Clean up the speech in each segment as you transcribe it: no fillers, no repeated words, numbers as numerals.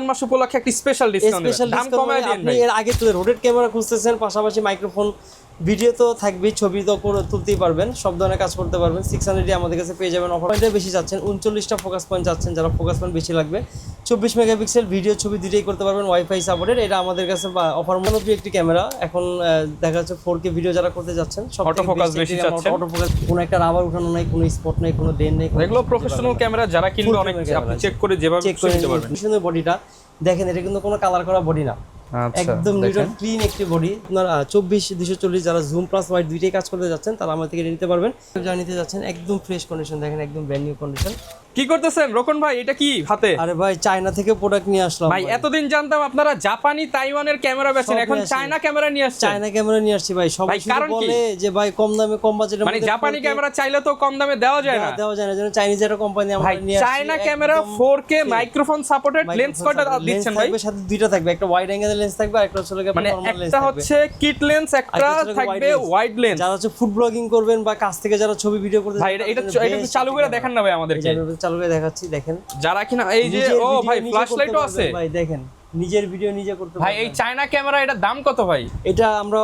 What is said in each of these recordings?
রমজান মাস উপলক্ষে একটা special discount দাম কমায় দিন আপনি এর আগে তো রোটেট ক্যামেরা খুঁজতেছেন, পাশাপাশি মাইক্রোফোন, ভিডিও তো থাকবেই, ছবি তো তুলতেই পারবেন, সব ধরনের কাজ করতে পারবেন। 600 আমাদের কাছে পেয়ে যাবেন। অফার পয়েন্টে বেশি যাচ্ছেন, 39টা ফোকাস পয়েন্ট যাচ্ছেন, যারা ফোকাস পয়েন্ট বেশি লাগবে 24 মেগাপিক্সেল ভিডিও ছবি দুটোই করতে পারবেন, ওয়াইফাই সাপোর্টেড। এটা আমাদের কাছে অফার মনোপ্রি একটি ক্যামেরা। এখন দেখা যাচ্ছে 4K ভিডিও যারা করতে যাচ্ছেন, সব অটো ফোকাস বেশি যাচ্ছে, অটো ফোকাস, কোনো একটা রাবার উঠানো নাই, কোনো স্পট নাই, কোনো ডেন নেই। এগুলো প্রফেশনাল ক্যামেরা, যারা কিনবে অনেক আপনি চেক করে যেভাবে চেক করে নিতে পারবেন। সুন্দর বডিটা দেখেন, এটা কিন্তু কোনো কালার করা বডি না, একদম নিট এন্ড ক্লিন একটি বডি। আপনার 24-240 যারা জুম প্লাস ওয়াইড দুইটাই কাজ করতে যাচ্ছেন তারা আমার থেকে নিতে পারবেন। যারা নিতে যাচ্ছেন একদম ফ্রেশ কন্ডিশন, দেখেন একদম ব্র্যান্ড নিউ কন্ডিশন। কি করতেছেন রোকন ভাই, এটা কি হাতে? আরে ভাই চায়না থেকে প্রোডাক্ট নিয়ে আসলাম ভাই। এতদিন জানতাম আপনারা জাপানি তাইওয়ানের ক্যামেরা বেচেন, এখন চায়না ক্যামেরা নিয়ে আসছেন। চায়না ক্যামেরা নিয়ে আসছি ভাই। সবাই শুধু বলে যে ভাই কম দামে কম বাজেটের মানে জাপানি ক্যামেরা চাইলে তো কম দামে দেওয়া যায় না, যেন চাইনিজ একটা কোম্পানি আমরা নিয়ে আসছি। China camera 4K microphone supported, lens কয়টা দিচ্ছেন ভাই? সাথে দুইটা থাকবে, একটা ওয়াইড অ্যাঙ্গেল লেন্স থাকবে আর একটা হচ্ছে মানে একটা হচ্ছে কিট লেন্স, একটা থাকবে ওয়াইড লেন্স। যারা হচ্ছে ফুড ব্লগিং করবেন বা কাছ থেকে যারা ছবি ভিডিও করতে ভাই এটা চালু করে দেখান না ভাই আমাদেরকে। চালু করে দেখাচ্ছি, দেখেন যারা কিনা এই যে ও ভাই ফ্ল্যাশ লাইটও আছে ভাই, দেখেন নিজের ভিডিও নিজে করতে ভাই। এই চায়না ক্যামেরা এটার দাম কত ভাই? এটা আমরা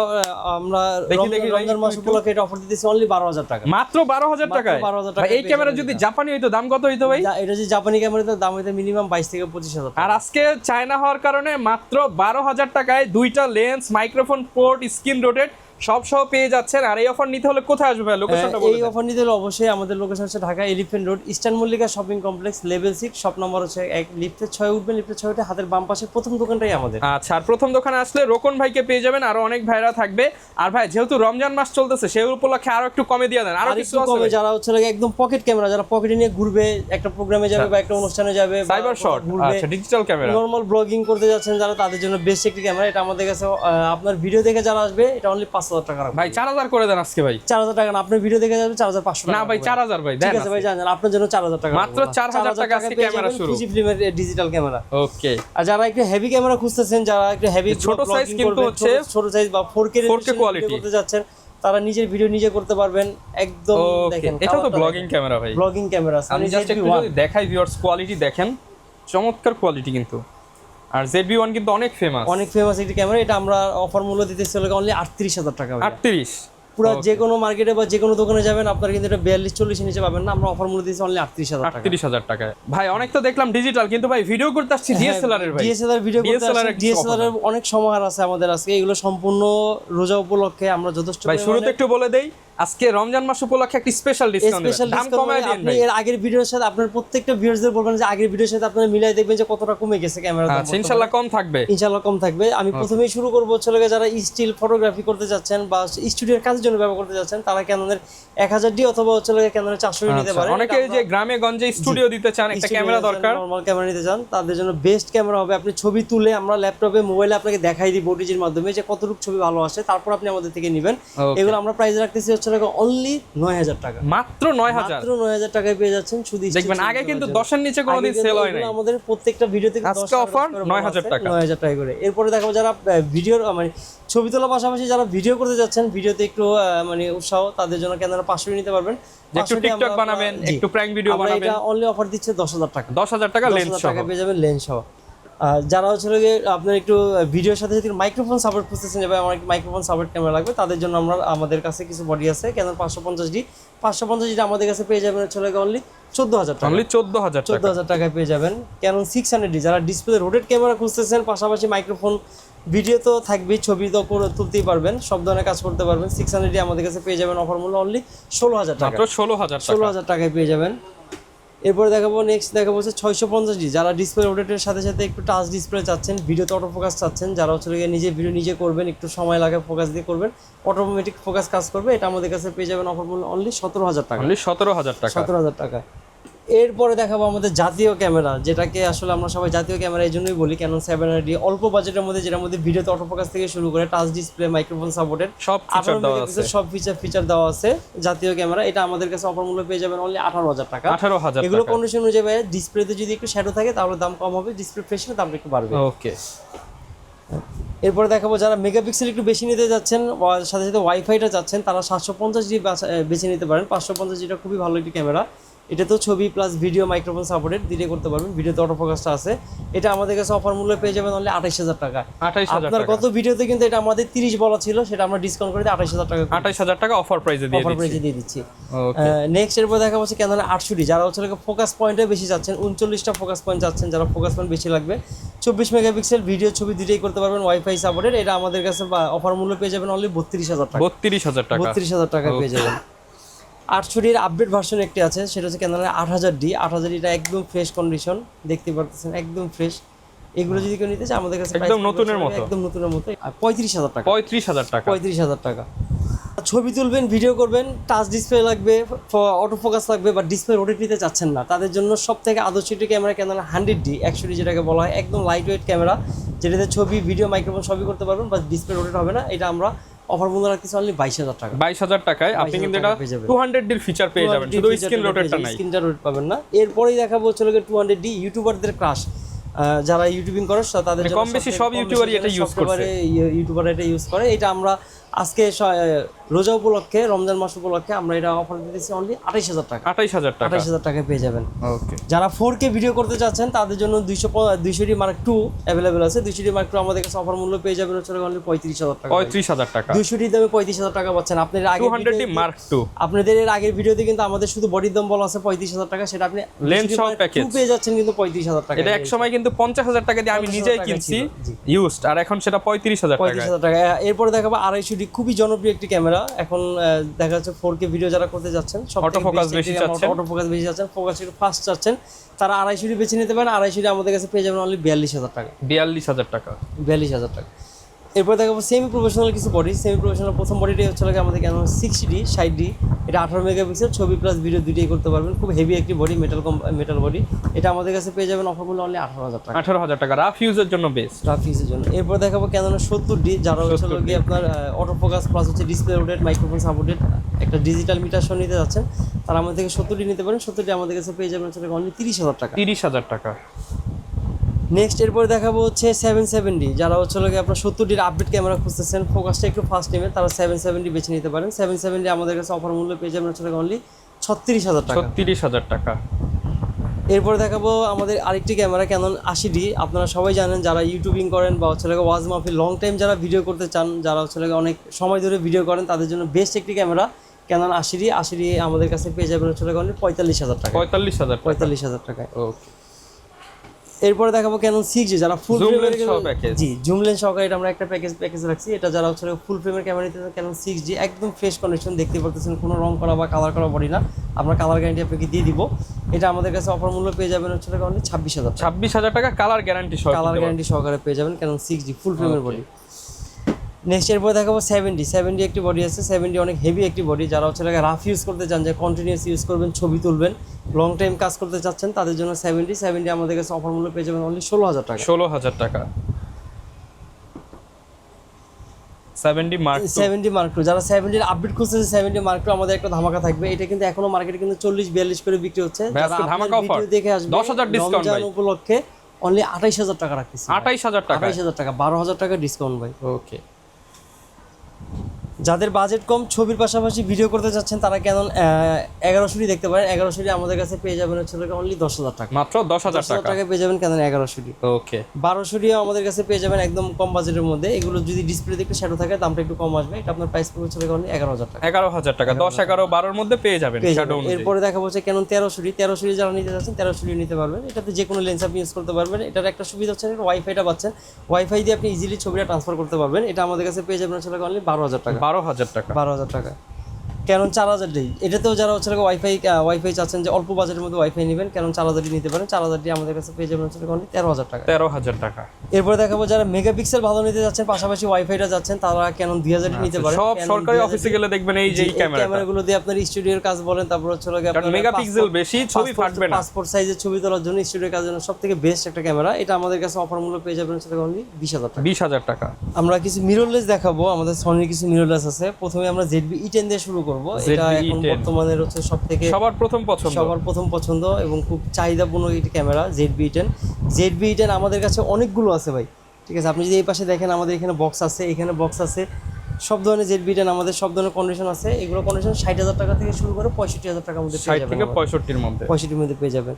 রমজান মাস উপলক্ষে এটা অফার দিতেছি অনলি 12,000 টাকা, মাত্র 12,000 টাকায়। ভাই এই ক্যামেরা যদি জাপানি হইতো দাম কত হইতো ভাই? এটা যে জাপানি ক্যামেরাতে দাম হইতো মিনিমাম 22 থেকে 25,000 টাকা। আর আজকে চায়না হওয়ার কারণে মাত্র 12,000 টাকায় দুইটা lens, microphone port, screen rotate সব সহ পেয়ে যাচ্ছেন। আর এই অফার নিতে হলে কোথায় আসবে ভাই? লোকেশনটা বলে দেন। এই অফার নিতে হলে অবশ্যই আমাদের লোকেশন হচ্ছে Dhaka elephant road, eastern Mallika shopping complex, level 6, shop number হচ্ছে 1, লিফটে 6 উঠবেন, লিফটে 6 উঠে হাতের বাম পাশে প্রথম দোকানটাই আমাদের। আচ্ছা, আর প্রথম দোকানে আসলে রোকন ভাইকে পেয়ে যাবেন, আরো অনেক ভাইরা থাকবে। আর ভাই যেহেতু রমজান মাস চলতেছে সেই উপলক্ষে আরো একটু কমে দিয়ে দেন, আরো কিছু কমে। যারা হচ্ছে একদম পকেট ক্যামেরা, যারা পকেটে নিয়ে ঘুরবে, একটা প্রোগ্রামে যাবে বা একটা অনুষ্ঠানে যাবে, সাইবার শট, আচ্ছা ডিজিটাল ক্যামেরা, নরমাল ব্লগিং করতে যাচ্ছেন যারা, তাদের জন্য বেস্ট একটি ক্যামেরা। এটা আমাদের কাছে আপনার ভিডিও দেখে যারা আসবে এটা অনলি 5,000 টাকা রাখবে ভাই। 4,000 করে দেন আজকে ভাই। 4,000 টাকা না, আপনার ভিডিও দেখে যাবে 4,500 টাকা। না ভাই 4,000 ভাই দেন। ঠিক আছে ভাই, জানেন আপনার জন্য 4,000 টাকা, মাত্র 4,000 টাকা আজকে ক্যামেরা শুরু, ফুজি ফিল্মের ডিজিটাল ক্যামেরা। ওকে। আর যারা একটু হেভি ক্যামেরা খুঁজতেছেন, যারা একটু হেভি ছোট সাইজ কিন্তু হচ্ছে ছোট সাইজ বা 4K কোয়ালিটি করতে যাচ্ছেন, তারা নিজের ভিডিও নিজে করতে পারবেন একদম। দেখেন এটা তো ব্লগিং ক্যামেরা ভাই, ব্লগিং ক্যামেরা। আমি জাস্ট একটু যদি দেখাই ভিউয়ার্স, কোয়ালিটি দেখেন, চমৎকার কোয়ালিটি কিন্তু। আর ZV-1 কিন্তু অনেক ফেমাস একটি ক্যামেরা। এটা আমরা অফার মূল্য দিতেছি অনলি 38,000 টাকা। 38 পুরো যে কোনো মার্কেটে বা যে কোনো দোকানে যাবেন আপনারা কিন্তু এটা 42-40 নিচে পাবেন না। আমরা অফার মূল্য দিয়েছি অনলি 38,000 টাকা। ভাই অনেক তো দেখলাম ডিজিটাল, কিন্তু ভাই ভিডিও করতে আসছি DSLR এর ভাই। DSLR ভিডিও করতে আসছি, DSLR এর অনেক সমাহার আছে আমাদের আজকে। এগুলো সম্পূর্ণ রোজা উপলক্ষে আমরা যথেষ্ট। ভাই শুরুতে একটু বলে দেই, আজকে রমজান মাস উপলক্ষে একটা স্পেশাল ডিসকাউন্ট দাম কমায় দিন ভাই। এর আগের ভিডিওর সাথে আপনার প্রত্যেকটা ভিউয়ারদের বলবেন যে আগের ভিডিওর সাথে আপনারা মিলাই দেখবেন যে কতটা কমে গেছে ক্যামেরা দাম। আচ্ছা ইনশাআল্লাহ কম থাকবে, ইনশাআল্লাহ কম থাকবে। আমি প্রথমেই শুরু করব হচ্ছে যারা স্টিল ফটোগ্রাফি করতে যাচ্ছেন বা স্টুডিওর কাজের জন্য ব্যবহার করতে যাচ্ছেন, তারা ক্যাননের 1000D অথবা হচ্ছে ক্যাননের 400 নিতে পারেন। অনেকে যে গ্রামে গঞ্জে স্টুডিও দিতে চান, একটা ক্যামেরা দরকার, নরমাল ক্যামেরা নিতে চান, তাদের জন্য বেস্ট ক্যামেরা হবে। আপনি ছবি তুলে আমরা ল্যাপটপে মোবাইলে আপনাকে দেখাই দিব ওটিজির মাধ্যমে যে কতটুকু ছবি ভালো আসে, তারপর আপনি আমাদের থেকে নেবেন। এগুলো আমরা প্রাইস রাখতেছি হচ্ছে অনলি 9,000 টাকা, মাত্র 9,000 টাকায় পেয়ে যাচ্ছেন। শুধু দেখবেন আগে কিন্তু 10 এর নিচে কোনোদিন সেল হয় না। আমাদের প্রত্যেকটা ভিডিওতে আজকে অফার 9,000 টাকা করে। এরপরে দেখাবো যারা ভিডিও মানে ছবি তোলার পাশাপাশি যারা ভিডিও করতে যাচ্ছেন, ভিডিওতে একটু মানে উৎসাহ, তাদের জন্য ক্যামেরা 500 নিতে পারবেন। একটু টিকটক বানাবেন, একটু প্র্যাঙ্ক ভিডিও বানাবেন, এটা অনলি অফার দিচ্ছে 10,000 টাকা। 10,000 টাকা লেন্স সহ পেয়ে যাবেন, লেন্স সহ। যারা হচ্ছে আপনার একটু ভিডিওর সাথে সাথে মাইক্রোফোন সাপোর্ট খুঁজতেছেন, যে আমার মাইক্রোফোন সাপোর্ট ক্যামেরা লাগবে, তাদের জন্য আমাদের কাছে কিছু বডি আছে। ক্যানন 550D আমাদের কাছে পেয়ে যাবেন হচ্ছে অনলি 14,000 টাকা। অনলি 14,000 টাকায় পেয়ে যাবেন। ক্যানন 600D যারা ডিসপ্লে রোটেট ক্যামেরা খুঁজতেছেন, পাশাপাশি মাইক্রোফোন, ভিডিও তো থাকবেই, ছবি তো তুলতেই পারবেন, সব ধরনের কাজ করতে পারবেন। 600D আমাদের কাছে পেয়ে যাবেন অফার মূল্য অনলি 16,000 টাকা। মাত্র 16,000 টাকায় পেয়ে যাবেন। এরপরে নেক্সট দেখাবো হচ্ছে 650D যারা ডিসপ্লে রোটেটের সাথে সাথে একটু টাচ ডিসপ্লে চাচ্ছেন, ভিডিওতে অটো ফোকাস চাচ্ছেন, যারা হচ্ছে নিজে ভিডিও নিজে করবেন, একটু সময় লাগে ফোকাস দিয়ে করবেন, অটোমেটিক ফোকাস কাজ করবে, এটা আমাদের কাছে পেয়ে যাবেন অফার মূল্য অনলি 17,000 টাকা। অনলি 17,000 টাকা। 17,000 টাকা। এরপরে দেখাবো আমাদের জাতীয় ক্যামেরা, যেটাকে আসলে আমরা সবাই জাতীয় ক্যামেরা এই জন্যই বলি। ক্যানন 700D অল্প বাজেটের মধ্যে, যেটার মধ্যে ভিডিওতে অটো ফোকাস থেকে শুরু করে টাচ ডিসপ্লে, মাইক্রোফোন সাপোর্টেড সব ফিচার দেওয়া আছে, সব ফিচার দেওয়া আছে জাতীয় ক্যামেরা। এটা আমাদের কাছে অফার মূল্য পেয়ে যাবেন অনলি 18,000 টাকা। 18,000 এগুলো কন্ডিশন অনুযায়ী ডিসপ্লেতে যদি একটু শ্যাডো থাকে তাহলে দাম কম হবে, ডিসপ্লে ফ্রেশ হলে দামটা একটু বাড়বে। ওকে। এরপরে দেখাবো যারা মেগাপিক্সেল একটু বেশি নিতে যাচ্ছেন, সাথে সাথে ওয়াইফাইটা যাচ্ছেন, তারা 750D বেছে নিতে পারেন। 550Dটা খুবই ভালো একটি ক্যামেরা। এটা তো ছবি প্লাস ভিডিও মাইক্রোফোন সাপোর্টেড দিলে করতে পারবেন, ভিডিওতে অটো ফোকাসটা আছে। এটা আমাদের কাছে অফার মূল্যে পেয়ে যাবেন অনলি 28000 টাকা। 28000 আপনার টাকা। গত ভিডিওতে কিন্তু এটা আমাদের 30 বলা ছিল, সেটা আমরা ডিসকাউন্ট করে দিয়ে 28000 টাকা 28000 টাকা অফার প্রাইসে দিয়ে অফার দিচ্ছি। প্রাইসে দিয়ে দিচ্ছি। ওকে, নেক্সট এরপর দেখা যাচ্ছে ক্যানোন 800D, যারা হচ্ছে ফোকাস পয়েন্টে বেশি যাচ্ছেন, 39টা ফোকাস পয়েন্ট যাচ্ছেন, যারা ফোকাস পয়েন্ট বেশি লাগবে, 24 মেগাপিক্সেল ভিডিও ছবি দুটোই করতে পারবেন, ওয়াইফাই সাপোর্টেড। এটা আমাদের কাছে অফার মূল্য পেয়ে যাবেন অনলি 32000 টাকা। 32000 টাকা। 32000 টাকা পেয়ে যাবেন। 800Dর আপডেট ভার্সন একটি আছে, সেটা হচ্ছে ক্যানোন 8000D। 8000Dটা একদম ফ্রেশ কন্ডিশন, দেখতে পারতেছেন একদম ফ্রেশ। এগুলো যদি কেউ নিতে চায় আমাদের কাছে একদম নতুনের মতো, একদম নতুনের মতো 35000 টাকা। 35000 টাকা। 35000 টাকা। ছবি তুলবেন, ভিডিও করবেন, টাচ ডিসপ্লে লাগবে, অটো ফোকাস লাগবে, বা ডিসপ্লে রোটেট নিতে চাচ্ছেন না, তাদের জন্য সবথেকে আদর্শ একটি ক্যামেরা ক্যানোন 100D 100D, যেটাকে বলা হয় একদম লাইট ওয়েট ক্যামেরা, যেটাতে ছবি ভিডিও মাইক্রোফোন সবই করতে পারবেন, বা ডিসপ্লে রোটেট হবে না। এটা আমরা অফার মূল্য রাখতেছি অনলি 22000 টাকা। 22000 টাকায় আপনি কিন্তু এটা 200D এর ফিচার পেয়ে যাবেন, শুধু স্ক্রিন রোটেটটা নাই, স্ক্রিনটা রোটেট পাবেন না। এরপরেই দেখাবো হচ্ছে 200D ইউটিউবারদের ক্রাশ, যারা ইউটিউবিং করে তাদের জন্য কম বেশি সব ইউটিউবারই এটা ইউজ করছে, ইউটিউবার এটা ইউজ করে। এটা আমরা আজকে রোজা উপলক্ষে, রমজান মাস উপলক্ষে আমরা এটা অফার দিতেছি অনলি 28000 টাকা। 28000 টাকা। 28000 টাকায় পেয়ে যাবেন। ওকে, যারা 4K ভিডিও করতে চাচ্ছেন তাদের জন্য 200D Mark II অ্যাভেলেবেল আছে। 200D Mark II আমাদের কাছে অফার মূল্য পেয়ে যাবেন হচ্ছে অনলি 35000 টাকা। 35000 টাকা। 200D দামে 35000 টাকা পাচ্ছেন। আপনাদের আগে 200D Mark II, আপনাদের এর আগের ভিডিওতে কিন্তু আমাদের শুধু বডির দাম বলা আছে 35000 টাকা, সেটা আপনি লেন্স সহ প্যাকেজ পেয়ে যাচ্ছেন কিন্তু 35000 টাকা। এটা এক সময় কিন্তু 50000 টাকা দিয়ে আমি 50,000 নিজেই টাকা কিনছি জি। ইউজড, আর এখন সেটা 35000 টাকা। 35000 টাকা। এরপরে দেখাবো 250D, খুবই জনপ্রিয় একটি ক্যামেরা। এখন দেখা যাচ্ছে 4K ভিডিও যারা করতে যাচ্ছেন, অটো ফোকাস বেশি চাচ্ছেন, অটো ফোকাস বেশি যাচ্ছেন, ফোকাস একটু ফাস্ট চাচ্ছেন, তারা 250D বেছে নিতে পারেন। 250D আমাদের কাছে পেয়ে যাবেন অনলি 42000 টাকা। 42000 টাকা। 42000 টাকা। এরপর দেখাবো সেমি প্রফেশনাল কিছু বডি। সেমি প্রফেশনাল প্রথম বডিটাই হচ্ছে আমাদের ক্যানোন 60D 60D, এটা 18 মেগাপিক্সেল, ছবি প্লাস ভিডিও দুটোই করতে পারবেন। খুব হেভি একটি বডি, মেটাল বডি। এটা আমাদের কাছে পেয়ে যাবেন অফার মূল্য অনলি 18000 টাকা। 18000 টাকা, রাফ ইউজের জন্য বেস্ট, রাফ ইউজের জন্য। এরপর দেখাবো ক্যানোন 70D, যারা হচ্ছে আপনার অটো ফোকাস প্লাস হচ্ছে ডিসপ্লে রোটেট মাইক্রোফোন সাপোর্টেড একটা ডিজিটাল মিটার সহ নিতে যাচ্ছেন, তারা আমাদের থেকে 70D নিতে পারেন। 70D আমাদের কাছে পেয়ে যাবেন হচ্ছে অনলি 30000 টাকা। 30000 টাকা। নেক্সট এরপরে দেখাবো হচ্ছে 770D, যারা হচ্ছে আপনার 70Dর আপডেট ক্যামেরা খুঁজতেছেন, ফোকাসটা একটু ফাস্ট নেবে, তারা 770D বেছে নিতে পারেন। 770D আমাদের কাছে অফার মূল্য পেয়ে যাবেন হচ্ছে অনলি 36000 টাকা। 36000 টাকা। এরপরে দেখাবো আমাদের আরেকটি ক্যামেরা ক্যানোন 80D। আপনারা সবাই জানেন যারা ইউটিউবিং করেন বা হচ্ছে ওয়াজ মাহফিল লং টাইম যারা ভিডিও করতে চান, যারা হচ্ছে অনেক সময় ধরে ভিডিও করেন, তাদের জন্য বেস্ট একটি ক্যামেরা ক্যানোন 80D। 80D আমাদের কাছে পেয়ে যাবেন হচ্ছে অনলি 45000 টাকা। 45000 টাকায়। ওকে। এরপরে দেখাবো ক্যানোন 6G, যারা ফুল জুম ফ্রেমের লেন্স সহ প্যাকেজ, জি জুম লেন্স সহকারে এটা আমরা একটা প্যাকেজ রাখছি। এটা যারা হচ্ছে ফুল ফ্রেমের ক্যামেরা নিতে চান, ক্যানোন 6G একদম ফ্রেশ কন্ডিশন, দেখতে পাচ্ছেন কোনো রং করা বা কালার করা বডি না, আমরা কালার গ্যারান্টি আপনাকে দিয়ে দিব। এটা আমাদের কাছে অফার মূল্য পেয়ে যাবেন হচ্ছে অনলি 26000 টাকা। 26000 টাকা কালার গ্যারান্টি সহ, কালার গ্যারান্টি সহকারে পেয়ে যাবেন ক্যানোন 6G ফুল ফ্রেমের বডি। নেক্সট এরপরে দেখাবো 70D একটি বডি আছে। 70D অনেক হেভি একটি বডি, যারা হচ্ছে রাফ ইউজ করতে চান, যে কন্টিনিউয়াস ইউজ করবেন, ছবি তুলবেন, লং টাইম কাজ করতে চাচ্ছেন, তাদের জন্য 70D আমাদের কাছে অফার মূল্য পেয়ে যাবেন অনলি 16000 টাকা। 16000 টাকা। 70D Mark II, যারা 70 আপডেট খুঁজতেছে 70 Mark II আমাদের একটা ধামাকা থাকবে। এটা কিন্তু এখনো মার্কেটে কিন্তু 40-42 করে বিক্রি হচ্ছে। যারা ধামাকা অফার ভিডিও দেখে আসবে 10000 ডিসকাউন্ট ভাই, উপলক্ষে অনলি 28000 টাকা রাখতেছি। 28000 টাকা, 28000 টাকা, 12000 টাকা ডিসকাউন্ট ভাই। ওকে। যাদের বাজেট কম, ছবির পাশাপাশি ভিডিও করতে চাচ্ছেন, তারা ক্যানোন 1100D দেখতে পারেন। 1100D আমাদের কাছে পেয়ে যাবেন হচ্ছে অনলি 10000 টাকা, মাত্র 10000 টাকা পেয়ে যাবেন ক্যানোন 1100D। ওকে। 1200D আমাদের কাছে পেয়ে যাবেন একদম কম বাজেটের মধ্যে। এগুলো যদি ডিসপ্লেতে একটু শ্যাডো থাকে দামটা একটু কম আসবে। এটা আপনার প্রাইস পড়বে হচ্ছে অনলি 11000 টাকা। 11000 টাকা, 10, 11, 12 এর মধ্যে পেয়ে যাবেন শ্যাডো অনুযায়ী। এরপরে দেখাবো হচ্ছে ক্যানোন 1300D যারা নিতে চাচ্ছেন 1300D নিতে পারবেন। এটাতে যে কোনো লেন্স আপনি ইউজ করতে পারবেন। এটার একটা সুবিধা হচ্ছে ওয়াইফাইটা পাচ্ছেন, ওয়াইফাই দিয়ে আপনি ইজিলি ছবিটা ট্রান্সফার করতে পারবেন। এটা আমাদের কাছে পেয়ে যাবেন হচ্ছে অনলি 12000 টাকা। 12000 টাকা। 12000 টাকা। ক্যানোন 4000D, এটাতেও যারা হচ্ছে ওয়াইফাই চাচ্ছেন, যে অল্প বাজেটের মধ্যে ওয়াইফাই নেবেন, ক্যানোন 4000D নিতে পারেন। 4000D আমাদের কাছে পেয়ে যাবেন হচ্ছে অনলি 13000 টাকা। 13000 টাকা। এরপরে দেখাবো যারা মেগাপিক্সেল ভালো নিতে যাচ্ছেন, পাশাপাশি ওয়াইফাইটা যাচ্ছেন, তারা ক্যানোন 2000D নিতে পারেন। সব সরকারি অফিসে গেলে দেখবেন এই যে ক্যামেরাগুলো দিয়ে আপনার স্টুডিওর কাজ বলেন, তারপর হচ্ছে আপনার মেগাপিক্সেল বেশি, ছবি ফাটবে না। পাসপোর্ট সাইজের ছবি তোলার জন্য, স্টুডিওর কাজের জন্য সবথেকে বেস্ট একটা ক্যামেরা। এটা আমাদের কাছে অফার মূল্য পেয়ে যাবেন হচ্ছে অনলি 20000 টাকা। 20000 টাকা। আমরা কিছু মিররলেস দেখাবো, আমাদের সনির কিছু মিররলেস আছে। প্রথমে আমরা ZV-E10 দিয়ে শুরু করব। এটা এখন বর্তমানে হচ্ছে সবথেকে সবার প্রথম পছন্দ এবং খুব চাহিদাপূর্ণ একটি ক্যামেরা ZV-E10 আমাদের কাছে অনেকগুলো আছে ভাই, ঠিক আছে। আপনি যদি এই পাশে দেখেন, আমাদের এখানে বক্স আছে, এখানে বক্স আছে, সব ধরনের ZB-10 আমাদের সব ধরনের কন্ডিশন আছে, এগুলো কন্ডিশন 60,000 টাকা থেকে শুরু করে 65,000 টাকার মধ্যে পেয়ে 60 যাবেন। থেকে 65 এর মধ্যে 65 মধ্যে পেয়ে যাবেন।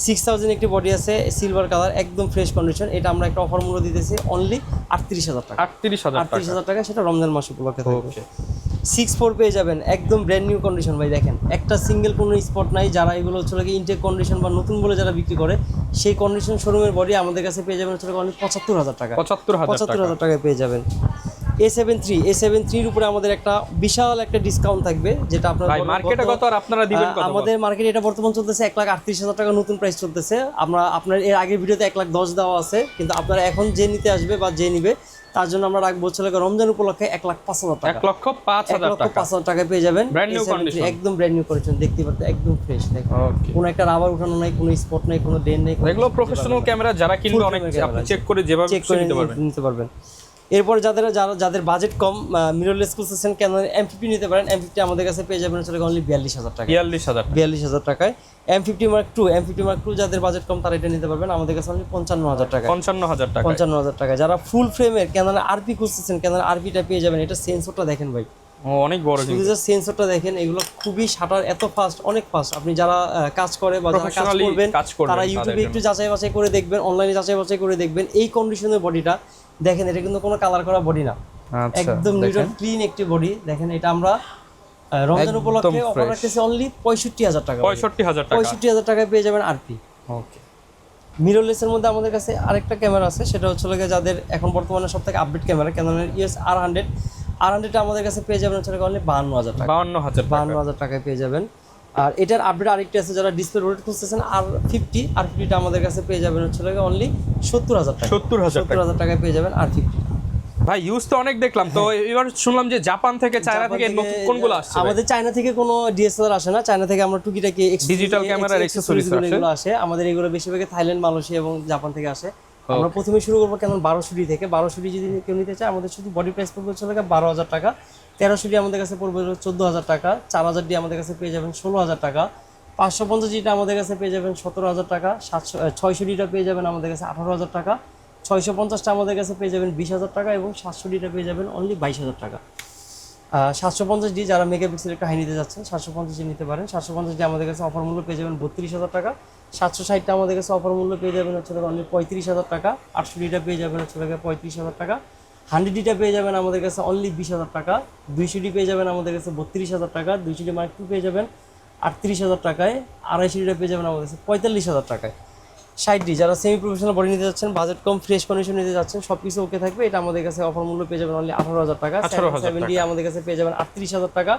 6000 একটি বডি আছে সিলভার কালার, একদম ফ্রেশ কন্ডিশন। এটা আমরা একটা অফার মূল্য দিতেছি অনলি 38,000 টাকা। 38,000 টাকা। 38,000 টাকা, সেটা রমজান মাস উপলক্ষে থাকবে। ওকে 64 পেয়ে যাবেন, একদম ব্র্যান্ড নিউ কন্ডিশন ভাই। দেখেন একটা সিঙ্গেল কোনো স্পট নাই। যারা এগুলো হচ্ছে ইনটেক কন্ডিশন বা নতুন বলে যারা বিক্রি করে, সেই কন্ডিশন শোরুমের বডি আমাদের কাছে পেয়ে যাবেন হচ্ছে অনলি 75,000 টাকা। 75,000 টাকায় পেয়ে যাবেন। A73 এর উপরে আমাদের একটা বিশাল একটা ডিসকাউন্ট থাকবে, যেটা আপনার ভাই মার্কেটে কত আর আপনারা দিবেন কত? আমাদের মার্কেটে এটা বর্তমান চলতেছে 1,38,000 টাকা নতুন প্রাইস চলতেছে। আমরা আপনার এর আগের ভিডিওতে 1,10,000 দেওয়া আছে, কিন্তু আপনারা এখন যে নিতে আসবে বা যে নিবে তার জন্য আমরা রাখবো হচ্ছে রমজান উপলক্ষে 1,05,000 টাকা। 1,05,000 টাকা। 1,05,000 টাকায় পেয়ে যাবেন ব্র্যান্ড নিউ কন্ডিশন, একদম ব্র্যান্ড নিউ কন্ডিশন। দেখতে পাচ্ছেন একদম ফ্রেশ। দেখেন ওকে, কোনো একটা রাবার উঠানো নাই, কোনো স্পট নাই, কোনো ডেন নাই। এগুলো প্রফেশনাল ক্যামেরা, যারা কিনবে অনেক আপনি চেক করে যেভাবে চেক করে নিতে পারবেন। এরপর যাদের বাজেট কম, মিররলেস খুঁজতেছেন ক্যানোন M50 নিতে পারেন। M50 আমাদের কাছে পেয়ে যাবেন হচ্ছে অনলি 42,000 টাকা। 42,000 টাকায় M50 Mark II যাদের বাজেট কম তারা এটা নিতে পারবেন আমাদের কাছে অনলি 55,000 টাকা। 55,000 টাকা। যারা ফুল ফ্রেমের ক্যানোন RP খুঁজতেছেন, ক্যানোন RPটা পেয়ে যাবেন। এটা সেন্সরটা দেখেন ভাই, অনেক বড়, কিন্তু সেন্সরটা দেখেন। এগুলো খুবই শাটার এত ফাস্ট, অনেক ফাস্ট। আপনি যারা কাজ করে বা যারা কাজ করবেন তারা ইউটিউবে একটু যাচাই বাছাই করে দেখবেন, অনলাইনে যাচাই বাছাই করে দেখবেন। এই কন্ডিশনের বডিটা দেখেন, এটা কিন্তু কোনো কালার করা বডি না, একদম নিট এন্ড ক্লিন একটি বডি। দেখেন এটা আমরা রমজান উপলক্ষে অফার রাখতেছি অনলি 65,000 টাকা। 65,000 টাকায় পেয়ে যাবেন আরপি। ওকে, মিররলেসের মধ্যে আমাদের কাছে আরেকটা ক্যামেরা আছে, সেটা হচ্ছে যাদের এখন বর্তমানে সবথেকে আপডেট ক্যামেরা ক্যানোনের EOS R100 আমাদের কাছে পেয়ে যাবেন হচ্ছে অনলি 52,000 টাকা। 52,000 টাকায় পেয়ে যাবেন। আর এটার আপডেট আরেকটি আছে, যারা ডিসপ্লে রোটেট খুঁজতেছেন R50টা আমাদের কাছে পেয়ে যাবেন হচ্ছে অনলি 70,000 টাকা। 70,000 টাকায় পেয়ে যাবেন R50। ভাই ইউজ তো অনেক দেখলাম, তো এবার শুনলাম যে জাপান থেকে চায়না থেকে নতুন কোনগুলো আসছে? আমাদের চায়না থেকে কোনো DSLR আসে না, চায়না থেকে আমরা টুকিটাকি ডিজিটাল ক্যামেরার অ্যাকসেসরিজ আসে। আমাদের এগুলো বেশিরভাগ থাইল্যান্ড, মালয়েশিয়া এবং জাপান থেকে আসে। আমরা প্রথমে শুরু করবো কেন 1200D থেকে। 1200D যদি কেউ নিতে চায়, আমাদের শুধু বডি প্রাইস পড়বে হচ্ছে 12,000 টাকা। 1300D আমাদের কাছে পড়বে 14,000 টাকা। 4000D আমাদের কাছে পেয়ে যাবেন 16,000 টাকা। 550Dটা আমাদের কাছে পেয়ে যাবেন 17,000 টাকা। 600Dটা পেয়ে যাবেন আমাদের কাছে 18,000 টাকা। 650টা আমাদের কাছে পেয়ে যাবেন 20,000 টাকা এবং 700Dটা পেয়ে যাবেন অনলি 22,000 টাকা। 750D যারা মেগাপিক্সেল একটু হাই নিতে যাচ্ছেন 750D নিতে পারেন। 750D আমাদের কাছে অফার মূল্য পেয়ে যাবেন 32,000 টাকা। 760টা আমাদের কাছে অফার মূল্য পেয়ে যাবেন হচ্ছে অনলি 35,000 টাকা। 800Dটা পেয়ে যাবেন হচ্ছে 35,000 টাকা। 100Dটা পেয়ে যাবেন আমাদের কাছে অনলি 20,000 টাকা। 200D পেয়ে যাবেন আমাদের কাছে 32,000 টাকা। 200D Mark II পেয়ে যাবেন 38,000 টাকায়। 250Dটা পেয়ে যাবেন আমাদের কাছে 45,000 টাকায়। 60D যারা সেমি প্রফেশনাল বডি নিতে যাচ্ছেন, বাজেট কম, ফ্রেশ কন্ডিশন নিতে যাচ্ছেন, সবকিছু ওকে থাকবে। এটা আমাদের কাছে অফার মূল্য পেয়ে যাবেন অনলি 18,000 টাকা। 70D আমাদের কাছে পেয়ে যাবেন 38,000 টাকা।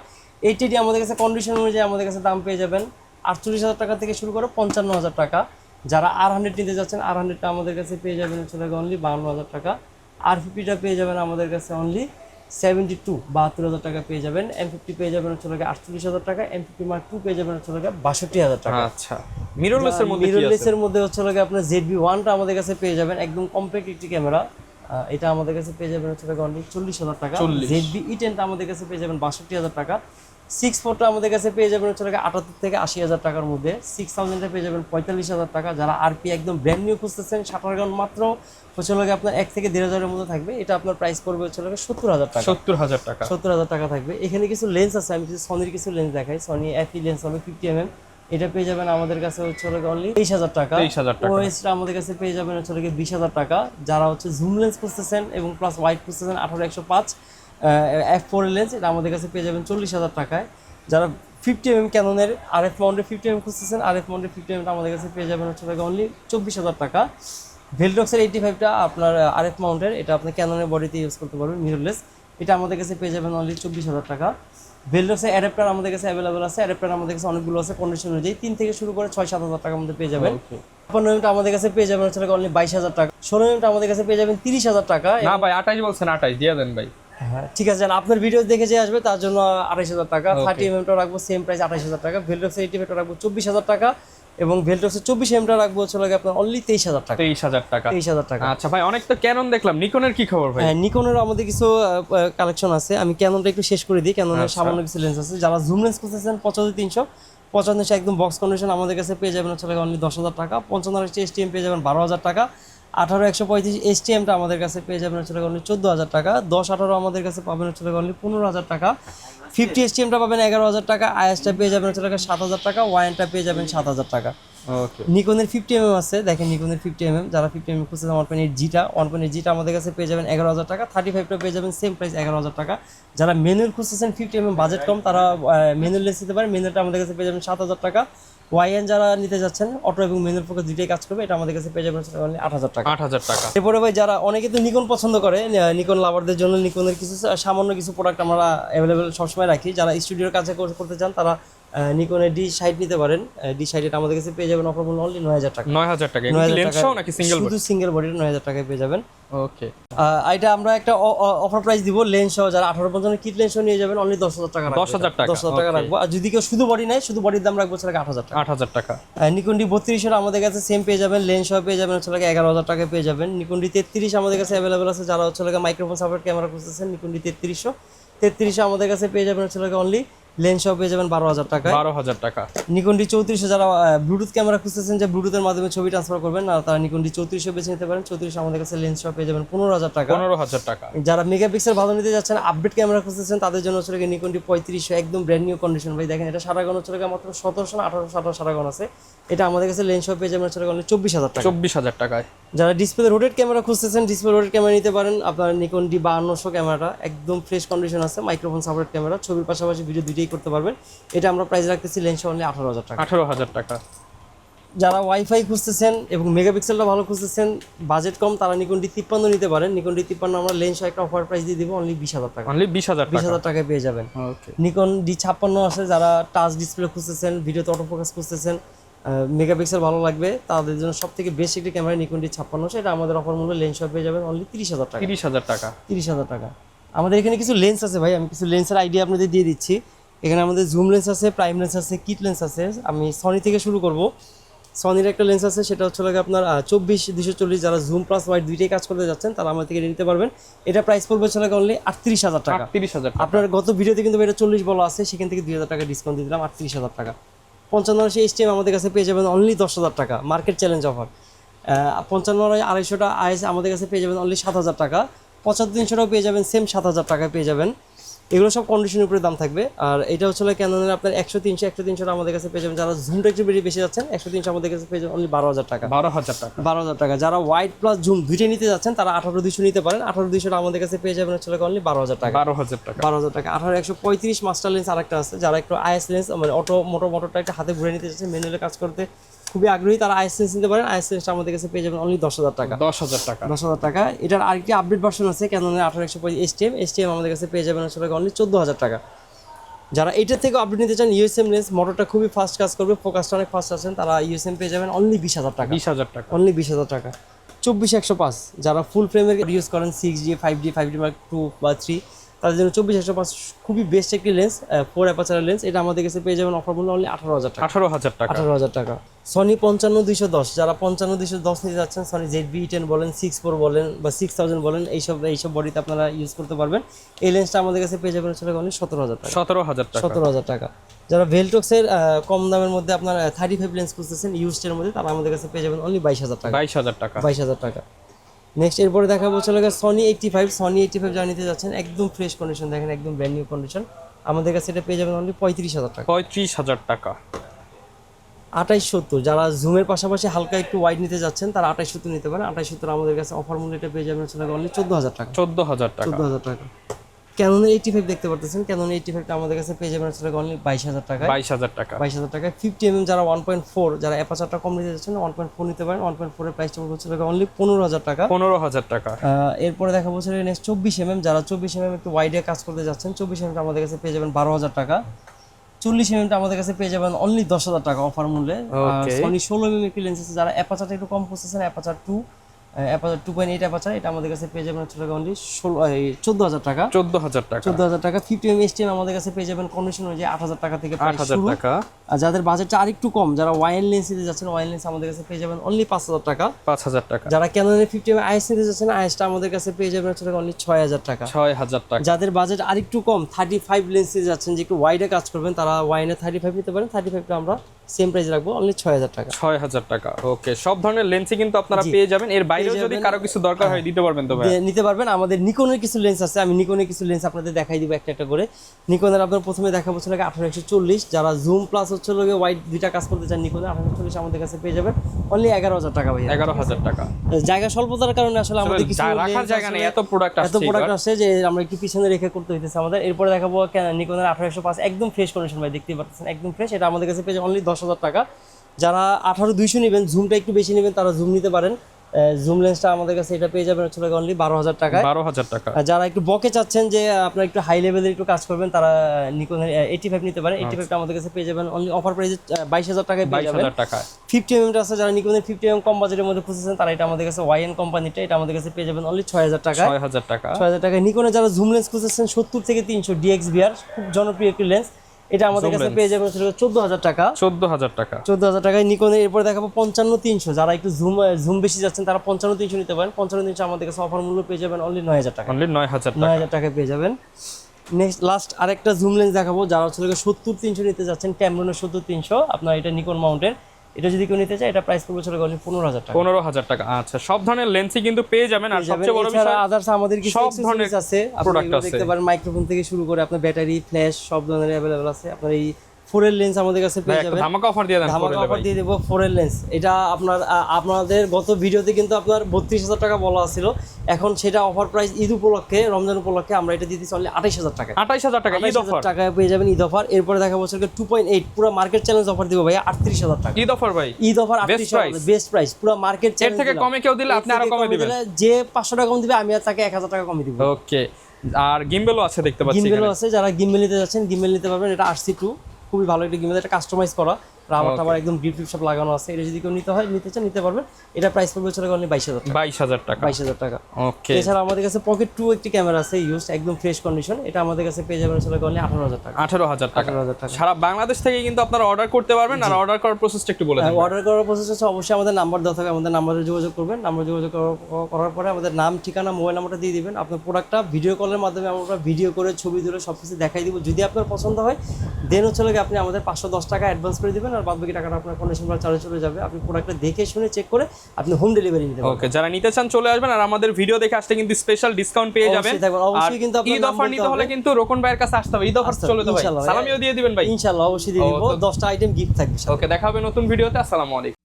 80D আমাদের কাছে কন্ডিশন অনুযায়ী আমাদের কাছে দাম পেয়ে যাবেন 48,000 টাকা থেকে শুরু করে 55,000 টাকা। যারা R100 নিতে যাচ্ছেন, R100টা আমাদের কাছে পেয়ে যাবেন হচ্ছে অনলি 52,000 টাকা। R50টা পেয়ে যাবেন আমাদের কাছে অনলি 72,000 টাকা পেয়ে যাবেন। M50 পেয়ে যাবেন হচ্ছে 48,000 টাকা। M50 Mark II পেয়ে যাবেন হচ্ছে 62,000 টাকা। আচ্ছা, মিররলেসের মধ্যে হচ্ছে আপনার ZB-1টা আমাদের কাছে পেয়ে যাবেন, একদম কম্প্যাক্ট একটি ক্যামেরা। এটা আমাদের কাছে পেয়ে যাবেন হচ্ছে অনলি 40,000 টাকা। ZB-E10টা আমাদের কাছে পেয়ে যাবেন 62,000 টাকা। 64টা আমাদের কাছে পেয়ে যাবেন হচ্ছে 78 থেকে 80,000 টাকার মধ্যে। 6000টা পেয়ে যাবেন 45,000 টাকা। যারা আরপি একদম ব্র্যান্ড নিউ খুঁজতেছেন, শাটার গান মাত্র হচ্ছে আপনার 1 থেকে 1,500 এর মধ্যে থাকবে। এটা আপনার প্রাইস পড়বে হচ্ছে 70,000 টাকা। 70,000 টাকা থাকবে। এখানে কিছু লেন্স আছে, আমি কিছু সনির কিছু লেন্স দেখাই। সনি FE লেন্স হবে 50mm। এটা পেয়ে যাবেন আমাদের কাছে হচ্ছে অনলি 23,000 টাকা। OS-টা আমাদের কাছে পেয়ে যাবেন হচ্ছে 20,000 টাকা। যারা হচ্ছে জুম লেন্স খুঁজতেছেন এবং প্লাস ওয়াইড খুঁজতেছেন 18-105 f4 লেন্স, এটা আমাদের কাছে পেয়ে যাবেন 40,000 টাকায়। যারা 50mm ক্যাননের RF মাউন্টের 50mm খুঁজতেছেন, RF মাউন্টের 50mm আমাদের কাছে পেয়ে যাবেন হচ্ছে অনলি 24,000 টাকা। ভেলডক্সের 85টা আপনার RF মাউন্টের, এটা আপনি ক্যাননের বডিতে ইউজ করতে পারবেন মিররলেস। এটা আমাদের কাছে পেয়ে যাবেন অনলি 24,000 টাকা। ভেলডক্সের অ্যাডাপ্টার আমাদের কাছে অ্যাভেলেবল আছে। অ্যাডাপ্টার আমাদের কাছে অনেকগুলো আছে, কন্ডিশন অনুযায়ী 3 থেকে শুরু করে 6-7,000 টাকার মধ্যে পেয়ে যাবেন। 55mm আমাদের কাছে পেয়ে যাবেন হচ্ছে অনলি 22,000 টাকা। 16mm আমাদের কাছে পেয়ে যাবেন 30,000 টাকা। না ভাই 28 বলছেন, 28 দিয়ে দেন ভাই। হ্যাঁ ঠিক আছে, আপনার ভিডিও দেখে যে আসবে তার জন্য 28,000 টাকা। 30mmটা রাখবো সেম প্রাইস 28,000 টাকা। ভেলডক্সের 85টা রাখবো 24,000 টাকা এবং ভেলডক্সের 24mmটা রাখবো হচ্ছে আপনার অনলি 23,000 টাকা। 23,000 টাকা। আচ্ছা ভাই, অনেক তো ক্যানন দেখলাম, নিকনের কি খবর ভাই? হ্যাঁ, নিকনের আমাদের কিছু কালেকশন আছে। আমি ক্যাননটা একটু শেষ করে দিই। ক্যাননের সামান্য কিছু লেন্স আছে। যারা জুম লেন্স খুঁজতেছেন 75-300 একদম বক্স কন্ডিশন আমাদের কাছে পেয়ে যাবেন হচ্ছে অনলি 10,000 টাকা। 55 STM পেয়ে যাবেন 12,000 টাকা। 18-135 STM-টা আমাদের কাছে পেয়ে যাবেন হচ্ছে অনলি 14,000 টাকা। 10-18 আমাদের কাছে পাবেন হচ্ছে অনলি 15,000 টাকা। 50 STM-টা পাবেন 11,000 টাকা। IS-টা পেয়ে যাবেন হচ্ছে 7,000 টাকা। ওয়াইনটা পেয়ে যাবেন 7,000 টাকা। ওকে, নিকনের 50mm আছে, দেখেন নিকনের 50mm, যারা 50mm খুঁজছেন 1.8G-টা 1.8G-টা আমাদের কাছে পেয়ে যাবেন 11,000 টাকা। 35টা পেয়ে যাবেন সেম প্রাইস 11,000 টাকা। যারা ম্যানুয়াল খুঁজতেছেন 50mm বাজেট কম, তারা ম্যানুয়াল লেন্স নিতে পারেন। ম্যানুয়ালটা আমাদের কাছে পেয়ে যাবেন 7,000 টাকা। ওয়াইএন যারা নিতে যাচ্ছেন, অটো এবং ম্যানুয়াল ফোকাস দুইটাই কাজ করবে, এটা আমাদের কাছে পেয়ে যাবেন অনলি 8,000 টাকা। 8,000 টাকা। এরপরে ভাই যারা অনেকে তো নিকন পছন্দ করে, নিকন লাভারদের জন্য নিকনের কিছু সামান্য কিছু প্রোডাক্ট আমরা অ্যাভেলেবেল সবসময় রাখি। যারা স্টুডিওর কাছে করতে চান তারা নিকনের D60 নিতে পারেন। D60 এটা আমাদের কাছে পেয়ে যাবেন অফার মূল্য অনলি 9,000 টাকা। 9,000 টাকা। 9,000 লেন্স টাকা সহ নাকি সিঙ্গেল শুধু সিঙ্গেল বডির 9,000 টাকায় পেয়ে যাবেন। ওকে, এটা আমরা একটা অফার প্রাইস দিব, লেন্স সহ যারা 18-55 কিট লেন্স সহ নিয়ে যাবেন অনলি 10,000 টাকা। 10,000 টাকা। 10,000 টাকা রাখবো। আর যদি কেউ শুধু বডি নেয়, শুধু বডির দাম রাখবো হচ্ছে 8,000 টাকা। 8,000 টাকা। নিকন D32 আমাদের কাছে সেম পেয়ে যাবেন, লেন্স সহ পেয়ে যাবেন হচ্ছে 11,000 টাকায় পেয়ে যাবেন। নিকন D33 আমাদের কাছে অ্যাভেলেবেল আছে, যারা হচ্ছে মাইক্রোফোন সাপোর্ট ক্যামেরা খুঁজতেছেন নিকন D33 আমাদের কাছে পেয়ে যাবেন হচ্ছে অনলি লেন্স সহ পেয়ে যাবেন 12,000 টাকা। 12,000 টাকা। নিকন D34 যারা ব্লুটুথ ক্যামেরা খুঁজতেছেন যে ব্লুটুথের মাধ্যমে ছবি ট্রান্সফার করবেন, আর তারা নিকন D34 বেছে নিতে পারেন। 34 আমাদের কাছে লেন্স সহ পেয়ে যাবেন 15,000 টাকা। 15,000 টাকা। যারা মেগাপিক্সেল ভালো নিতে যাচ্ছেন, আপডেট ক্যামেরা খুঁজতেছেন, তাদের জন্য হচ্ছে নিকন D35 একদম ব্র্যান্ড নিউ কন্ডিশন। ভাই দেখেন এটা সারাগন হচ্ছে মাত্র 1700 না 1800 সারাগন আছে। এটা আমাদের কাছে লেন্স সহ পেয়ে যাবেন হচ্ছে অনলি 24,000 টাকা। 24,000 টাকায়। যারা ডিসপ্লে রোটেট ক্যামেরা খুঁজতেছেন, ডিসপ্লে রোটেট ক্যামেরা নিতে পারেন। আপনার নিকন D5200 ক্যামেরাটা একদম ফ্রেশ কন্ডিশন আছে, মাইক্রোফোন সাপোর্ট ক্যামেরা, ছবির পাশাপাশি ভিডিও দুইটাই করতে পারবেন। এটা আমরা প্রাইস রাখতেছি লেন্স অনলি 18,000 টাকা। 18,000 টাকা। যারা ওয়াইফাই খুঁজতেছেন এবং মেগাপিক্সেলটা ভালো খুঁজতেছেন, বাজেট কম, তারা নিকন D53 নিতে পারেন। নিকন D53 আমরা লেন্স একটা অফার প্রাইস দিয়ে দিব অনলি 20,000 টাকা। অনলি 20,000 টাকা। 20,000 টাকায় পেয়ে যাবেন। ওকে, নিকন D56 আছে, যারা টাচ ডিসপ্লে খুঁজতেছেন, ভিডিওতে অটো ফোকাস খুঁজতেছেন, মেগাপিক্সেল ভালো লাগবে, তাদের জন্য সবথেকে বেস্ট একটি ক্যামেরা নিকন D56, এটা আমাদের অফার মূল্য লেন্স সহ পেয়ে যাবেন অনলি 30,000 টাকা। 30,000 টাকা। 30,000 টাকা। আমাদের এখানে কিছু লেন্স আছে ভাই, আমি কিছু লেন্সের আইডিয়া আপনাদের দিয়ে দিচ্ছি। এখানে আমাদের জুম লেন্স আছে, প্রাইম লেন্স আছে, কিট লেন্স আছে। আমি সনি থেকে শুরু করব। সনির একটা লেন্স আছে, সেটা হচ্ছে আপনার 24-240, যারা জুম প্লাস ওয়াইড দুইটাই কাজ করতে যাচ্ছেন তারা আমার থেকে নিতে পারবেন। এটা প্রাইস পড়বে হচ্ছে অনলি 38,000 টাকা। 38,000 টাকা। আপনার গত ভিডিওতে কিন্তু এটা 40 বলা আছে, সেখান থেকে 2,000 টাকা ডিসকাউন্ট দিয়ে দিলাম, 38,000 টাকা। 55 STM আমাদের কাছে পেয়ে যাবেন অনলি 10,000 টাকা, মার্কেট চ্যালেঞ্জ অফার। 55-250টা IS আমাদের কাছে পেয়ে যাবেন অনলি 7,000 টাকা। 75-300টাও পেয়ে যাবেন সেম 7,000 টাকায় পেয়ে যাবেন। এগুলো সব কন্ডিশনের উপরে দাম থাকবে। আর এটা হচ্ছে ক্যাননের আপনার 100-300-100-300টা আমাদের কাছে পেয়ে যাবেন। যারা জুমটা একটু বেশি যাচ্ছেন, 100-300 আমাদের কাছে পেয়ে যাবেন অনলি 12,000 টাকা। 12,000 টাকা। 12,000 টাকা। যারা ওয়াইড প্লাস জুম দুইটাই নিতে যাচ্ছেন, তারা 18-200 নিতে পারেন। 18-200টা আমাদের কাছে পেয়ে যাবেন হচ্ছে অনলি 12,000 টাকা। 12,000 টাকা। 12,000 টাকা। 18-135 মাস্টার লেন্স আরেকটা আছে, যারা একটু IS লেন্স মানে মোটরটা একটা হাতে ঘুরে নিতে যাচ্ছেন, ম্যানুয়ালে কাজ করতে খুবই আগ্রহী, তারা IS লেন্স নিতে পারেন। IS লেন্সটা আমাদের কাছে পেয়ে যাবেন অনলি 10,000 টাকা। 10,000 টাকা। 10,000 টাকা। এটার আরেকটি আপডেট ভার্সন আছে, ক্যাননের 18-135 STM আমাদের কাছে পেয়ে যাবেন হচ্ছে অনলি 14,000 টাকা। যারা এটার থেকে আপডেট নিতে চান, USM লেন্স, মোটরটা খুবই ফাস্ট কাজ করবে, ফোকাসটা অনেক ফাস্ট আছেন, তারা USM পেয়ে যাবেন অনলি 20,000 টাকা। 20,000 টাকা। অনলি 20,000 টাকা। 24-105 যারা ফুল ফ্রেমের ইউজ করেন, 6G 5D 5D Mark 2 বা 3, তাদের জন্য 24-105 খুবই বেস্ট একটি লেন্স, 4 অ্যাপাচারের লেন্স। এটা আমাদের কাছে পেয়ে যাবেন অফার মূল্য অনলি 18,000 টাকা। 18,000 টাকা। 18,000 টাকা। সনি 55-210, যারা 55-210 নিতে যাচ্ছেন, সনি ZV-10 বলেন, 6-4 বলেন বা 6000 বলেন, এইসব বডিতে আপনারা ইউজ করতে পারবেন। এই লেন্সটা আমাদের কাছে পেয়ে যাবেন অনলি 17,000 টাকা। 17,000 টাকা। 17,000 টাকা। যারা ভেলটক্সের কম দামের মধ্যে আপনার 35 লেন্স খুঁজতেছেন ইউজডের মধ্যে, তারা আমাদের কাছে পেয়ে যাবেন অনলি 22,000 টাকা। 22,000 টাকা। 22,000 টাকা। নেক্সট এরপরে দেখাবো সনি 85 যারা নিতে যাচ্ছেন, একদম ফ্রেশ কন্ডিশন, দেখেন একদম ব্র্যান্ড নিউ কন্ডিশন, আমাদের কাছে এটা পেয়ে যাবেন অনলি 35,000 টাকা। 35,000 টাকা। 2870 যারা জুমের পাশাপাশি হালকা একটু ওয়াইড নিতে যাচ্ছেন, তারা 2870 নিতে পারেন। 2870 আমাদের কাছে অফার মূল্য এটা পেয়ে যাবেন অনলি 14,000 টাকা। 14,000 টাকা। 14,000 টাকা। ক্যাননের 85 দেখতে পারতেছেন, ক্যাননের 85টা আমাদের কাছে পেয়ে যাবেন অনলি 22,000 টাকা। 22,000 টাকা। 22,000 টাকা। 50mm যারা 1.4, যারা অ্যাপাচারটা কম নিতে যাচ্ছেন 1.4 নিতে পারেন। 1.4 এর প্রাইসটা হচ্ছে অনলি 15,000 টাকা। 15,000 টাকা। এরপরে দেখা বলছে নেক্সট 24mm, যারা 24mm একটু ওয়াইডে কাজ করতে যাচ্ছেন, 24mm আমাদের কাছে পেয়ে যাবেন 12,000 টাকা। 40mm আমাদের কাছে পেয়ে যাবেন অনলি 10,000 টাকা অফার মূল্যে। সনি 16mm একটি লেন্স আছে, যারা অ্যাপাচারটা একটু কম খুঁজতেছেন, অ্যাপাচার 2.8 অ্যাপাচার, এটা আমাদের কাছে পেয়ে যাবেন অনলি 14,000 টাকা। 14,000 টাকা। 14,000 টাকা। 50mm STM আমাদের কাছে পেয়ে যাবেন কন্ডিশন অনুযায়ী 8,000 টাকা থেকে 8,000 টাকা। আর যাদের বাজেটটা আরেকটু কম, যারা ওয়াইন লেন্স নিতে যাচ্ছেন, ওয়াইন লেন্স আমাদের কাছে পেয়ে যাবেন অনলি 5,000 টাকা। 5,000 টাকা। যারা ক্যাননের 50mm IS নিতে যাচ্ছেন, ISটা আমাদের কাছে পেয়ে যাবেন অনলি 6,000 টাকা। 6,000 টাকা। যাদের বাজেট আরেকটু কম, 35 লেন্স নিতে যাচ্ছেন, যে একটু ওয়াইডে কাজ করবেন, তারা ওয়াইনে 35 নিতে পারেন। 35টা আমরা সেম প্রাইস রাখবো অনলি 6,000 টাকা। 6,000 টাকা। ওকে, সব ধরনের লেন্সই কিন্তু আপনারা পেয়ে যাবেন। এর বাইরে বাইরেও যদি কারো কিছু দরকার হয় দিতে পারবেন তো ভাই? নিতে পারবেন। আমাদের নিকনের কিছু লেন্স আছে, আমি নিকনের কিছু লেন্স আপনাদের দেখাই দিব একটা একটা করে। নিকনের আপনার প্রথমে দেখাবো হচ্ছে 1840, যারা জুম প্লাস হচ্ছে ওয়াইড দুইটা কাজ করতে চান নিকনের 1840 আমাদের কাছে পেয়ে যাবেন অনলি 11,000 টাকা ভাই। 11,000 টাকা। জায়গা স্বল্পতার কারণে আসলে আমাদের কিছু রাখার জায়গা নেই, এত প্রোডাক্ট আসছে যে আমরা একটু পিছনে রেখে করতে হইতেছে আমাদের। এরপরে দেখাবো নিকনের 1805, একদম ফ্রেশ কন্ডিশন ভাই, দেখতেই পাচ্ছেন একদম ফ্রেশ। এটা আমাদের কাছে পেয়ে যাবেন অনলি 10,000 টাকা। যারা 18-200 নেবেন, জুমটা একটু বেশি নেবেন, তারা জুম নিতে পারেন। জুম লেন্সটা আমাদের কাছে এটা পেয়ে যাবেন হচ্ছে অনলি 12,000 টাকায়। 12,000 টাকা। আর যারা একটু বকে চাচ্ছেন যে আপনারা একটু হাই লেভেলের একটু কাজ করবেন, তারা নিকনের 85 নিতে পারেন। 85টা আমাদের কাছে পেয়ে যাবেন অনলি অফার প্রাইসে 22,000 টাকায় পেয়ে যাবেন। 22,000 টাকা। 50mm আছে, যারা নিকনের 50mm কম বাজেটের মধ্যে খুঁজছেন, তারা এটা আমাদের কাছে ওয়াইএন কোম্পানিটা, এটা আমাদের কাছে পেয়ে যাবেন অনলি 6,000 টাকা। 6,000 টাকা। 6,000 টাকায়। নিকনে যারা জুম লেন্স খুঁজছেন 70 থেকে 300 DXVR, খুব জনপ্রিয় একটি লেন্স, এটা আমাদের কাছে পেয়ে যাবেন 14,000 টাকা। 14,000 টাকা। 14,000 টাকায় নিকনে। এরপর দেখাবো 55-300, যারা একটু জুম বেশি যাচ্ছেন তারা 55-300 নিতে পারেন। 55-300 আমাদের কাছে অফার মূল্য পেয়ে যাবেন অনলি 9,000 টাকা। অনলি 9,000 টাকা। 9,000 টাকায় পেয়ে যাবেন। নেক্সট লাস্ট আরেকটা জুম লেন্স দেখাবো, যারা হচ্ছে 70-300 নিতে যাচ্ছেন, ক্যামরনের 70-300, আপনার এটা নিকন মাউন্টের, এটা যদি কেউ নিতে চায় এটা প্রাইস পড়বে চলে গেল 15,000 টাকা। 15,000 টাকা। আচ্ছা, সব ধরনের লেন্সই কিন্তু পেয়ে যাবেন। আর সবচেয়ে বড় বিষয় আদার্স আমাদের কিছু সব ধরনের আছে, প্রোডাক্ট আপনি দেখতে পারেন মাইক্রোফোন থেকে শুরু করে আপনার ব্যাটারি, ফ্ল্যাশ সব ধরনের अवेलेबल আছে। আপনার এই 4L লেন্স আমাদের কাছে পেয়ে যাবেন। ধামাকা অফার দিয়ে দেন। ধামাকা অফার দিয়ে দেব 4L লেন্স। এটা আপনাদের গত ভিডিওতে কিন্তু আপনার 32,000 টাকা বলা ছিল, এখন সেটা অফার প্রাইস ঈদ উপলক্ষে, রমজান উপলক্ষে আমরা এটা দিতেছি অনলি 28,000 টাকা। 28,000 টাকা ঈদ অফার। টাকায় পেয়ে যাবেন ঈদ অফার। এরপরে দেখাবো 2.8 পুরো মার্কেট চ্যালেঞ্জ অফার দিব ভাই 38,000 টাকা। ঈদ অফার ভাই, ঈদ অফার 38,000 বেস্ট প্রাইস, পুরো মার্কেট চ্যালেঞ্জ। এর থেকে কমে কেউ দিলে আপনি আরো কমে দিবেন। যে 500 টাকা কম দিবে আমি আর তাকে 1,000 টাকা কমে দিব। ওকে। আর গিম্বেলও আছে দেখতে পাচ্ছি। গিম্বেলও আছে, যারা গিম্বেল নিতে যাচ্ছেন গিম্বেল নিতে পারবেন। এটা RC2, খুবই ভালো একটা গিম্বেল, এটা কাস্টমাইজ করা, রাবার টাবার একদম ডিপ সব লাগানো আছে। এটা যদি কেউ নিতে চান নিতে পারবেন। এটা প্রাইস পড়বে চলে গেল 22,000 টাকা। 22,000 টাকা। 22,000 টাকা। ওকে। এছাড়া আমাদের কাছে পকেট 2 একটি ক্যামেরা আছে, ইউজ একদম ফ্রেশ কন্ডিশন, এটা আমাদের কাছে পেয়ে যাবেন চলে গেল 18,000 টাকা। 18,000 টাকা। 18,000 টাকা। সারা বাংলাদেশ থেকে কিন্তু আপনারা অর্ডার করতে পারবেন। আর অর্ডার করার প্রসেসটা একটু বলে দেন। অর্ডার করার প্রসেস হচ্ছে অবশ্যই আমাদের নাম্বার দেওয়া থাকবে, আমাদের নাম্বারে যোগাযোগ করবেন। নাম্বার যোগাযোগ করার পরে আমাদের নাম, ঠিকানা, মোবাইল নাম্বারটা দিয়ে দিবেন। আপনার প্রোডাক্টটা ভিডিও কলের মাধ্যমে আমরা ভিডিও করে ছবি তুলে সব কিছু দেখাই দিব। যদি আপনার পছন্দ হয় দেন হচ্ছে আপনি আমাদের 510 টাকা অ্যাডভান্স করে দিবেন, আর বাদবাকি টাকাটা আপনার কন্ডিশন চার্জে চলে যাবে। আপনি প্রোডাক্টটা দেখে শুনে চেক করে আপনি হোম ডেলিভারি নিতে পারবেন। ওকে, যারা নিতে চান চলে আসবেন। আর আমাদের ভিডিও দেখে আসলে কিন্তু স্পেশাল ডিসকাউন্ট পেয়ে যাবেন। অবশ্যই কিন্তু আপনার ঈদ অফার নিতে হলে কিন্তু রোকন ভাইয়ের কাছে আসতে হবে। ঈদ অফার চলে তো ভাই, সালামিও দিয়ে দিবেন ভাই। ইনশাআল্লাহ অবশ্যই দিয়ে দিব, 10টা আইটেম গিফট থাকবে। ওকে, দেখা হবে নতুন ভিডিওতে। আসসালামু আলাইকুম।